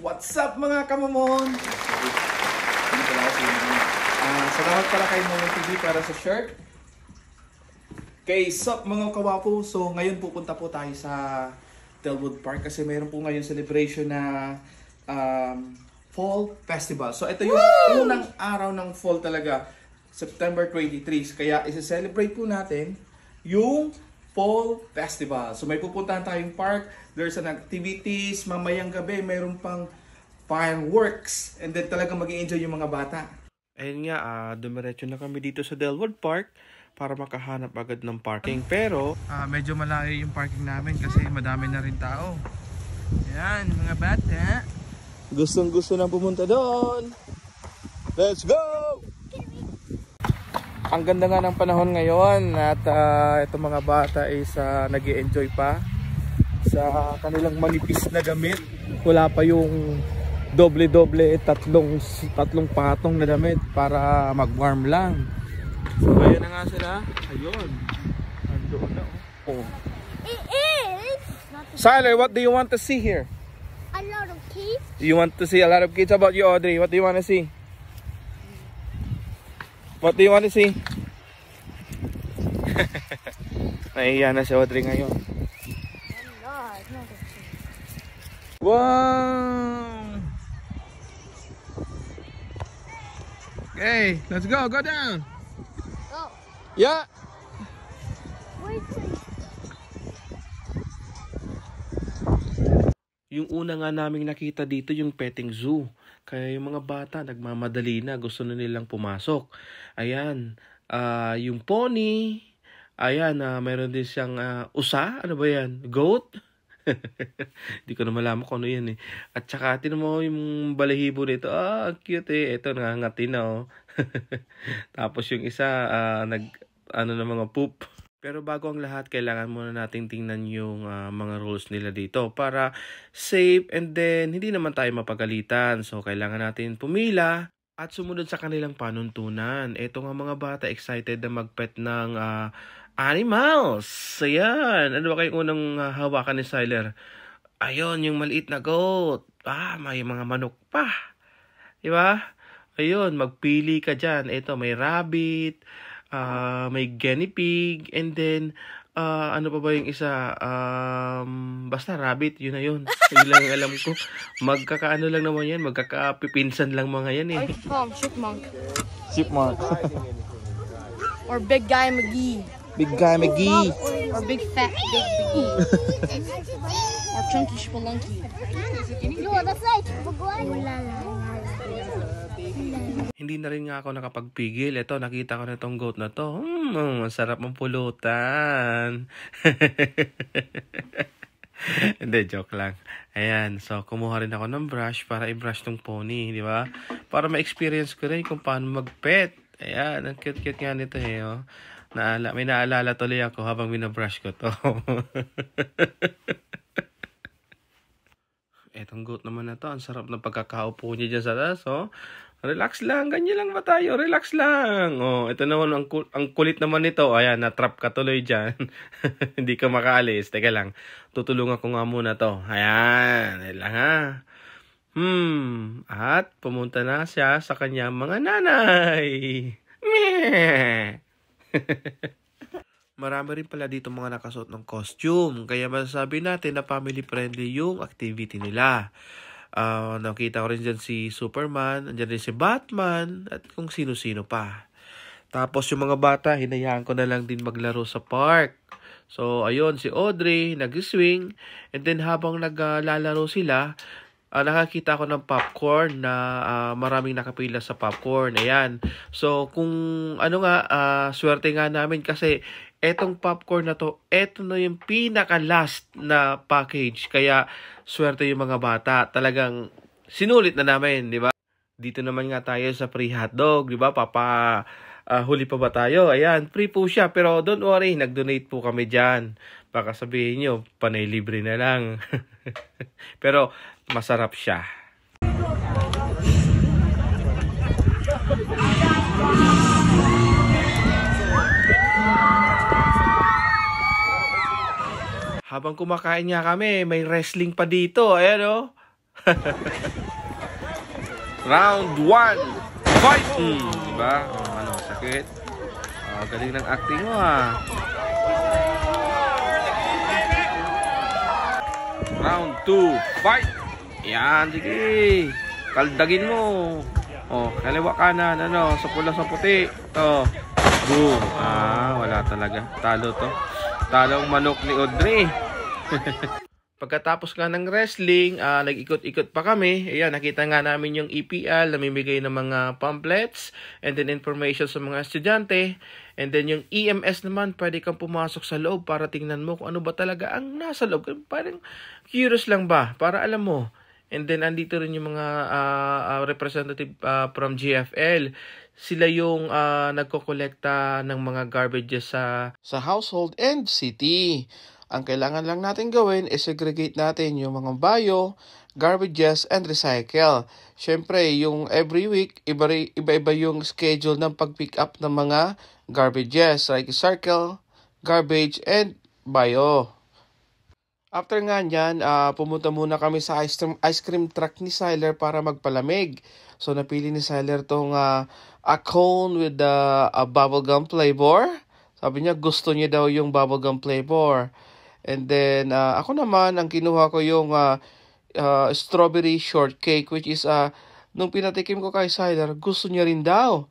What's up mga kamamon? Salamat pala kay Momon TV para sa shirt. Okay, sup mga kawapo. So ngayon pupunta po tayo sa Delwood Park kasi mayroon po ngayon celebration na Fall Festival. So ito yung unang araw ng fall talaga, September 23. Kaya isa-celebrate po natin yung Fall Festival. So may pupuntahan tayong park, there's an activities, mamayang gabi mayroon pang fireworks, and then talagang mag-i-enjoy yung mga bata. Ayun nga, dumiretso na kami dito sa Delwood Park para makahanap agad ng parking. Pero medyo malayo yung parking namin kasi madami na rin tao. Ayan, mga bata. Gustong-gusto na pumunta doon. Let's go! Ang ganda nga ng panahon ngayon at itong mga bata is nag-i-enjoy pa sa kanilang manipis na gamit. Wala pa yung doble-doble, tatlong patong na damit para mag-warm lang. So ayun na nga sila. Ayun. Andoon na. Oh. It is. Siler, what do you want to see here? A lot of kids. You want to see a lot of kids? How about you, Audrey? What do you want to see? What do you want to see? Nahiya na si Audrey ngayon. Wow! Okay, let's go. Go down. Oh. Yeah. Wait. Yung una nga naming nakita dito yung petting zoo. Kaya yung mga bata nagmamadali na, gusto na nilang pumasok. Ayan, yung pony. Ayan, mayroon din siyang usa. Ano ba yan? Goat? Hindi ko na malaman kung ano yan eh. At saka tinan mo yung balahibo nito. Ang cute eh. Ito nangangati na oh. Tapos yung isa ano na mga poop. Pero bago ang lahat, kailangan muna nating tingnan yung mga rules nila dito para safe and then hindi naman tayo mapagalitan. So kailangan natin pumila at sumunod sa kanilang panuntunan. Ito nga mga bata excited na magpet ng animals. Ayan. Ano ba kayong unang hawakan ni Siler? Ayun, yung maliit na goat. May mga manok pa. Diba? Ayun, magpili ka dyan. Ito, may rabbit, may guinea pig, and then, ano pa ba yung isa? Basta rabbit, yun na yun. Yun lang alam ko. Magkakaano lang naman yan. Magkakapipinsan lang mga yan eh. I could call him Chipmunk. Chipmunk. Or Big Guy McGee. Big Guy McGee. Or Big Fat Big McGee. Or Chunky Spelunky. No, that's like Hindi na rin nga ako nakapagpigil. Ito, nakita ko na itong goat na to. Masarap ang pulutan. Hindi, joke lang. Ayan, so kumuha rin ako ng brush para i-brush tong pony, di ba? Para ma-experience ko rin kung paano mag-pet. Ayan, ang cute-cute nga nito eh. Oh. May naalala tuloy ako habang binabrush ko to. Etong goat naman na to, ang sarap ng pagkakaupo niya dyan sa taas, oh. Relax lang, ganyan lang ba tayo? Relax lang. Oh, ito naman, ang kulit naman nito. Ayan, na-trap ka tuloy dyan. Hindi ka makaalis. Teka lang, tutulungan ko nga muna to. Ayan, ayan lang ha. At pumunta na siya sa kanyang mga nanay. Meh! Marami rin pala dito mga nakasuot ng costume. Kaya masasabi natin na family friendly yung activity nila. Nakita ko rin dyan si Superman, andyan rin si Batman, at kung sino-sino pa. Tapos yung mga bata, hinayaan ko na lang din maglaro sa park. So ayun, si Audrey nag-swing, and then habang naglalaro sila, nakakita ko ng popcorn na maraming nakapila sa popcorn. Ayan. So kung swerte nga namin kasi etong popcorn na to, eto na yung pinaka-last na package. Kaya, swerte yung mga bata. Talagang sinulit na namin, di ba? Dito naman nga tayo sa free hotdog, di ba? Huli pa ba tayo? Ayan, free po siya. Pero don't worry, nag-donate po kami dyan. Baka sabihin nyo, panay libre na lang. Pero, masarap siya. Habang kumakain nga kami, may wrestling pa dito. Ayan o. Round 1. Fight! Diba? Ano, sakit. Galing ng acting mo Round 2. Fight! Yan, sige. Kaldagin mo. Kaliwa kanan, sa pula sa puti. Boom. Wala talaga. Talo to. Talo ang manok ni Audrey. Pagkatapos nga ng wrestling, nag-ikot-ikot pa kami. Ayan, nakita nga namin yung EPL, namimigay ng mga pamphlets, and then information sa mga estudyante. And then yung EMS naman, pwede kang pumasok sa loob para tingnan mo kung ano ba talaga ang nasa loob. Parang curious lang ba, para alam mo. And then andito rin yung mga representative from GFL. Sila yung nagkokolekta ng mga garbages sa household and city. Ang kailangan lang natin gawin is segregate natin yung mga bio, garbages, and recycle. Siyempre, yung every week, iba-iba yung schedule ng pag-pick up ng mga garbages, like recycle, garbage, and bio. After nga nyan, pumunta muna kami sa ice cream truck ni Siler para magpalamig. So, napili ni Siler tong a cone with a bubblegum flavor. Sabi niya, gusto niya daw yung bubblegum flavor. And then, ako naman, ang kinuha ko yung strawberry shortcake, which is, nung pinatikim ko kay Siler, gusto niya rin daw.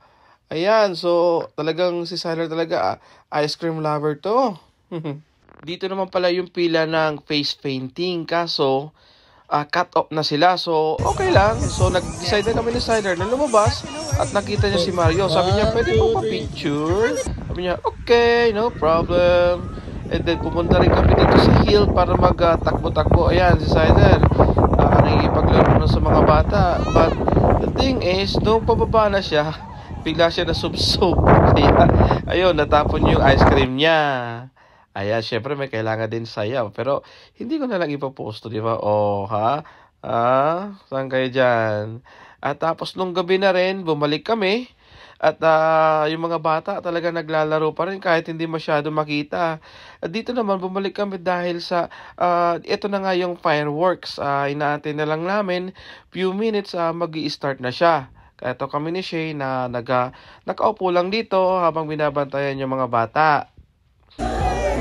Ayan, so, talagang si Siler talaga, ice cream lover to. Dito naman pala yung pila ng face painting, kaso, cut off na sila. So, okay lang. So, nag-decide na kami ni Siler na lumabas at nakita niya si Mario. Sabi niya, pwede po pa-picture? Sabi niya, okay, no problem. And then, pumunta rin kami dito sa hill para mag-takbo-takbo. Ayan, si Sider, nangipaglaro na sa mga bata. But, the thing is, nung pababa na siya, bigla siya nasubsob. Kaya, ayun, natapon yung ice cream niya. Ayan, syempre, may kailangan din sayaw. Pero, hindi ko na lang ipaposto, di ba? Saan kayo dyan? At tapos, nung gabi na rin, bumalik kami. At yung mga bata talaga naglalaro pa rin kahit hindi masyado makita. At dito naman bumalik kami dahil sa ito na nga yung fireworks. Inaantay na lang namin few minutes mag-i-start na siya. Kaya ito kami ni Shay na nakaupo lang dito habang binabantayan yung mga bata.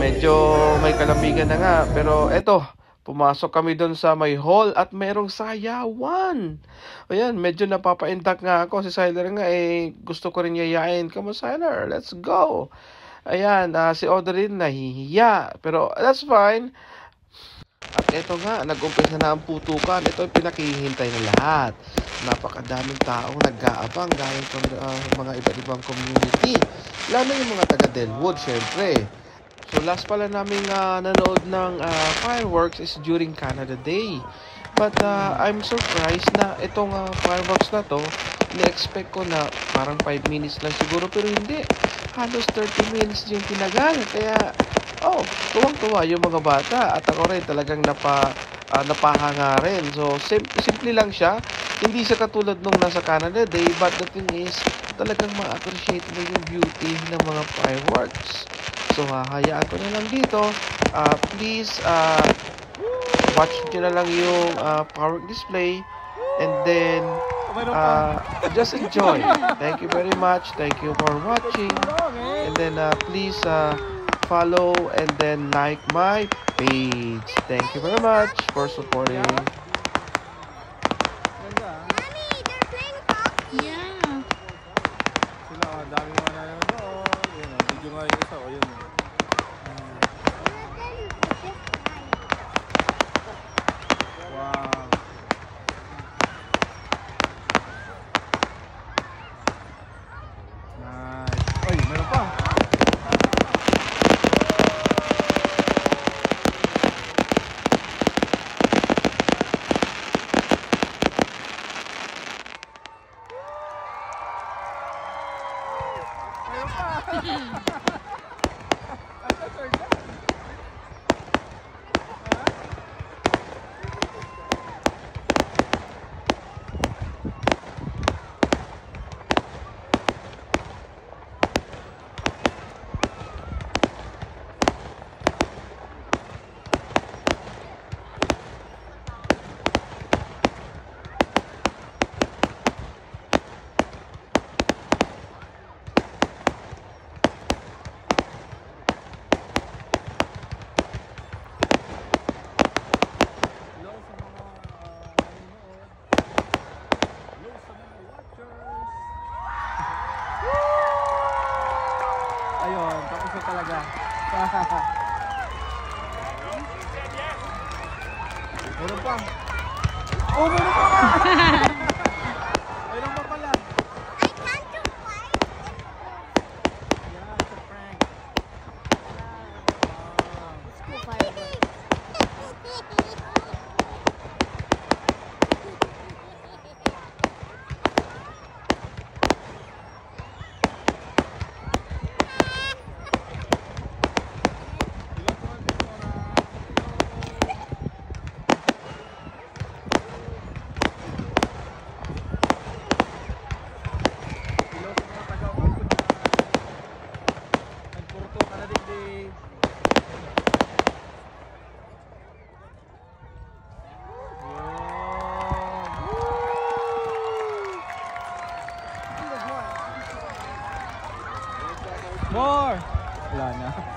Medyo may kalamigan na nga pero eto. Pumasok kami doon sa may hall at merong sayawan. Ayan, medyo napapaintak nga ako. Si Siler nga gusto ko rin yayain. Come on, Siler, let's go. Ayan, si Audrey nahihiya. Pero that's fine. At ito nga, nag-umpisa na ang putukan. Ito yung pinakihintay ng lahat. Napakadaming taong nag-aabang galing from mga iba't ibang community. Lalo yung mga taga-Delwood, syempre. So last pala namin nanood ng fireworks is during Canada Day. But I'm surprised na itong fireworks na to, ni-expect ko na parang 5 minutes lang siguro pero hindi. Halos 30 minutes yung tinagal. Kaya, tuwang-tuwa yung mga bata. At ako rin talagang napahanga rin. So simple lang siya. Hindi siya katulad nung nasa Canada Day. But the thing is, talagang ma-appreciate mo yung beauty ng mga fireworks. So, hayaan ko na lang dito. Please, watch nyo na lang yung power display. And then, just enjoy. Thank you very much. Thank you for watching. And then, please, follow and then like my page. Thank you very much for supporting. Yeah. Sila, dami mga nanonood. Yun, video nga yung isa. Yun. Wow. Nice. Ay, meron pa. Meron pa. Oh, meron pa! Meron pa pala. Nagpurto ka na din. More! Wala na.